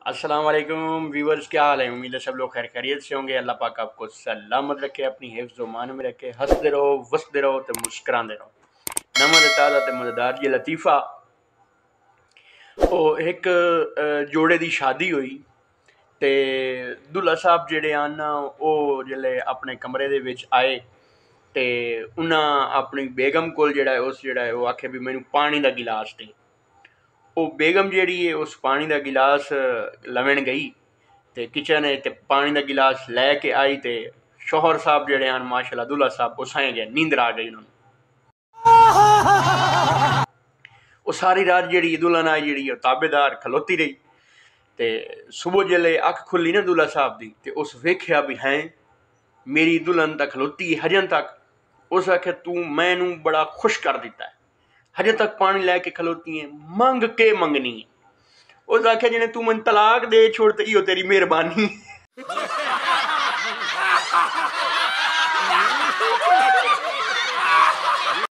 अस्सलाम वालेकुम व्यूवर्स, क्या हाल है। उम्मीद है सब लोग खैर खैरियत से होंगे। अल्लाह पाक आपको सलामत रखे, अपनी हिफ्ज़ व मान में रखे। हंसते रहो, वसते रहो तो मुस्कराते रहो। नमद ताज़ा ते मज़ेदार जी लतीफ़ा। ਉਹ ਇੱਕ ਜੋੜੇ ਦੀ ਸ਼ਾਦੀ ਹੋਈ ਤੇ ਦੁल्हा ਸਾਹਿਬ ਜਿਹੜੇ ਹਨ ਨਾ, ਉਹ ਜਿਹੜੇ ਆਪਣੇ ਕਮਰੇ ਦੇ ਵਿੱਚ ਆਏ ਤੇ ਉਹਨਾਂ ਆਪਣੀ ਬੇਗਮ ਕੋਲ ਜਿਹੜਾ ਉਹ ਆਖੇ ਵੀ ਮੈਨੂੰ ਪਾਣੀ ਦਾ ਗਿਲਾਸ ਦੇ। ਉਹ ਬੇਗਮ ਜਿਹੜੀ ਹੈ ਉਸ ਪਾਣੀ ਦਾ ਗਿਲਾਸ ਲਵਣ ਗਈ ਤੇ ਕਿਚਨ ਤੇ ਪਾਣੀ ਦਾ ਗਿਲਾਸ ਲੈ ਕੇ ਆਈ ਤੇ ਸ਼ੋਹਰ ਸਾਹਿਬ ਜਿਹੜੇ ਹਨ ਮਾਸ਼ਾਅੱਲਾ ਦੁल्हा ਸਾਹਿਬ ਉਹ ਸਾਏ ਗਏ, ਨੀਂਦਰ ਆ ਗਈ ਉਹਨਾਂ ਨੂੰ। ਉਹ ਸਾਰੀ ਰਾਤ ਜਿਹੜੀ ਦੁल्हन आई ਜਿਹੜੀ ਉਹ ਤਾਬੇਦਾਰ ਖਲੋਤੀ ਰਹੀ ਤੇ ਸੁਬਹ ਜਲੇ ਅੱਖ ਖੁੱਲੀ ਨਾ ਦੁल्हा ਸਾਹਿਬ ਦੀ ਤੇ ਉਸ ਵੇਖਿਆ ਵੀ ਹੈ ਮੇਰੀ दुल्हन ਤਾਂ ਖਲੋਤੀ ਹਜਨ ਤੱਕ। ਉਸ ਆਖਿਆ ਤੂੰ ਮੈਨੂੰ ਬੜਾ ਖੁਸ਼ ਕਰ ਦਿੱਤਾ ਹੈ, ਹਜੇ ਤੱਕ ਪਾਣੀ ਲੈ ਕੇ ਖਲੋਤੀ ਹੈ, ਮੰਗ ਕੇ ਮੰਗਣੀ ਹੈ। ਉਸ ਆਖਿਆ ਜਿਹਨੇ ਤੂੰ ਮੈਨੂੰ ਤਲਾਕ ਦੇ ਛੋੜ ਤੇ ਇਹੋ ਤੇਰੀ ਮਿਹਰਬਾਨੀ।